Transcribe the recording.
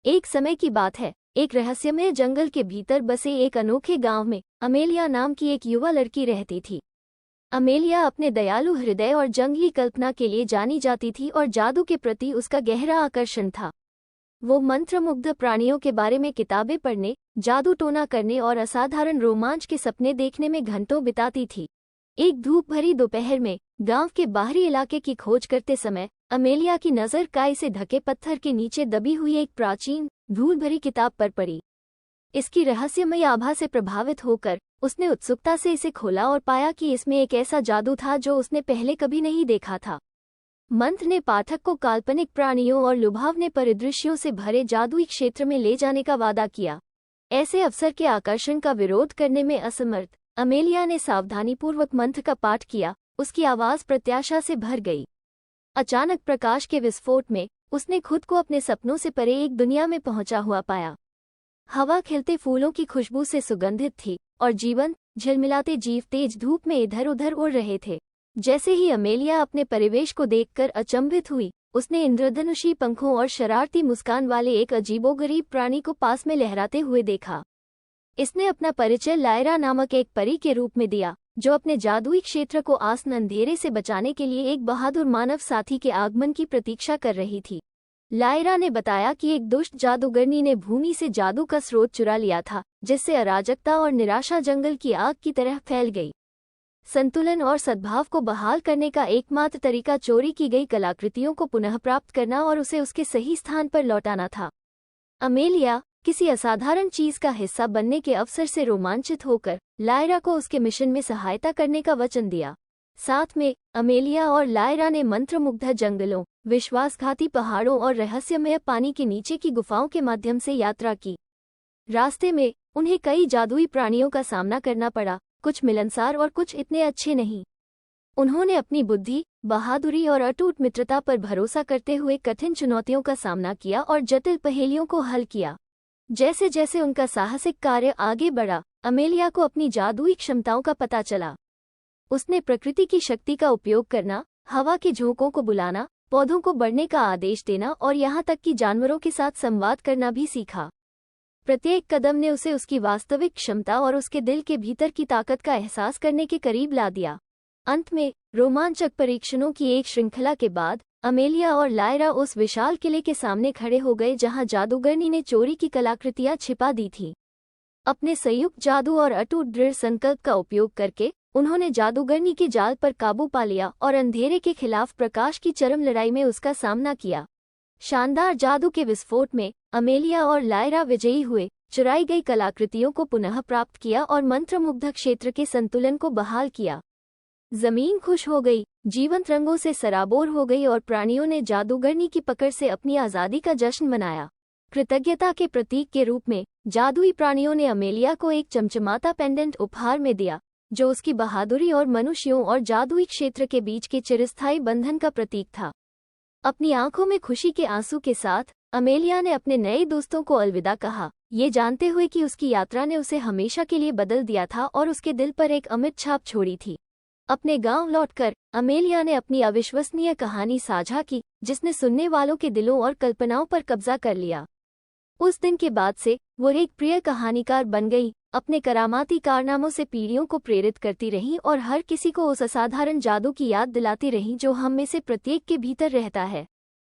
एक समय की बात है, एक रहस्यमय जंगल के भीतर बसे एक अनोखे गांव में अमेलिया नाम की एक युवा लड़की रहती थी। अमेलिया अपने दयालु हृदय और जंगली कल्पना के लिए जानी जाती थी और जादू के प्रति उसका गहरा आकर्षण था। वो मंत्रमुग्ध प्राणियों के बारे में किताबें पढ़ने, जादू टोना करने और असाधारण रोमांच के सपने देखने में घंटों बिताती थी। एक धूप भरी दोपहर में गांव के बाहरी इलाके की खोज करते समय अमेलिया की नज़र काई से ढके पत्थर के नीचे दबी हुई एक प्राचीन धूल भरी किताब पर पड़ी। इसकी रहस्यमय आभा से प्रभावित होकर उसने उत्सुकता से इसे खोला और पाया कि इसमें एक ऐसा जादू था जो उसने पहले कभी नहीं देखा था। मंत्र ने पाठक को काल्पनिक प्राणियों और लुभावने परिदृश्यों से भरे जादुई क्षेत्र में ले जाने का वादा किया। ऐसे अवसर के आकर्षण का विरोध करने में असमर्थ अमेलिया ने सावधानीपूर्वक मंत्र का पाठ किया। उसकी आवाज़ प्रत्याशा से भर गई। अचानक प्रकाश के विस्फोट में उसने खुद को अपने सपनों से परे एक दुनिया में पहुंचा हुआ पाया। हवा खिलते फूलों की खुशबू से सुगंधित थी और जीवंत झिलमिलाते जीव तेज धूप में इधर उधर उड़ रहे थे। जैसे ही अमेलिया अपने परिवेश को देखकर अचंभित हुई, उसने इंद्रधनुषी पंखों और शरारती मुस्कान वाले एक अजीबोगरीब प्राणी को पास में लहराते हुए देखा। इसने अपना परिचय लायरा नामक एक परी के रूप में दिया, जो अपने जादुई क्षेत्र को आसन अंधेरे से बचाने के लिए एक बहादुर मानव साथी के आगमन की प्रतीक्षा कर रही थी। लायरा ने बताया कि एक दुष्ट जादूगरनी ने भूमि से जादू का स्रोत चुरा लिया था, जिससे अराजकता और निराशा जंगल की आग की तरह फैल गई। संतुलन और सद्भाव को बहाल करने का एकमात्र तरीका चोरी की गई कलाकृतियों को पुनः प्राप्त करना और उसे उसके सही स्थान पर लौटाना था। अमेलिया किसी असाधारण चीज का हिस्सा बनने के अवसर से रोमांचित होकर लायरा को उसके मिशन में सहायता करने का वचन दिया। साथ में अमेलिया और लायरा ने मंत्रमुग्ध जंगलों, विश्वासघाती पहाड़ों और रहस्यमय पानी के नीचे की गुफाओं के माध्यम से यात्रा की। रास्ते में उन्हें कई जादुई प्राणियों का सामना करना पड़ा, कुछ मिलनसार और कुछ इतने अच्छे नहीं। उन्होंने अपनी बुद्धि, बहादुरी और अटूट मित्रता पर भरोसा करते हुए कठिन चुनौतियों का सामना किया और जटिल पहेलियों को हल किया। जैसे जैसे उनका साहसिक कार्य आगे बढ़ा, अमेलिया को अपनी जादुई क्षमताओं का पता चला। उसने प्रकृति की शक्ति का उपयोग करना, हवा के झोंकों को बुलाना, पौधों को बढ़ने का आदेश देना और यहाँ तक कि जानवरों के साथ संवाद करना भी सीखा। प्रत्येक कदम ने उसे उसकी वास्तविक क्षमता और उसके दिल के भीतर की ताकत का एहसास करने के करीब ला दिया। अंत में रोमांचक परीक्षणों की एक श्रृंखला के बाद अमेलिया और लायरा उस विशाल किले के सामने खड़े हो गए जहां जादूगरनी ने चोरी की कलाकृतियां छिपा दी थीं। अपने संयुक्त जादू और अटूट दृढ़ संकल्प का उपयोग करके उन्होंने जादूगरनी के जाल पर काबू पा लिया और अंधेरे के खिलाफ प्रकाश की चरम लड़ाई में उसका सामना किया। शानदार जादू के विस्फोट में अमेलिया और लायरा विजयी हुए, चुराई गई कलाकृतियों को पुनः प्राप्त किया और मंत्रमुग्ध क्षेत्र के संतुलन को बहाल किया। जमीन खुश हो गई, जीवंत रंगों से सराबोर हो गई और प्राणियों ने जादूगरनी की पकड़ से अपनी आज़ादी का जश्न मनाया। कृतज्ञता के प्रतीक के रूप में जादुई प्राणियों ने अमेलिया को एक चमचमाता पेंडेंट उपहार में दिया, जो उसकी बहादुरी और मनुष्यों और जादुई क्षेत्र के बीच के चिरस्थायी बंधन का प्रतीक था। अपनी आंखों में खुशी के आंसू के साथ अमेलिया ने अपने नए दोस्तों को अलविदा कहा, ये जानते हुए कि उसकी यात्रा ने उसे हमेशा के लिए बदल दिया था और उसके दिल पर एक अमिट छाप छोड़ी थी। अपने गांव लौटकर अमेलिया ने अपनी अविश्वसनीय कहानी साझा की, जिसने सुनने वालों के दिलों और कल्पनाओं पर कब्जा कर लिया। उस दिन के बाद से वो एक प्रिय कहानीकार बन गई, अपने करामाती कारनामों से पीढ़ियों को प्रेरित करती रही और हर किसी को उस असाधारण जादू की याद दिलाती रही जो हम में से प्रत्येक के भीतर रहता है।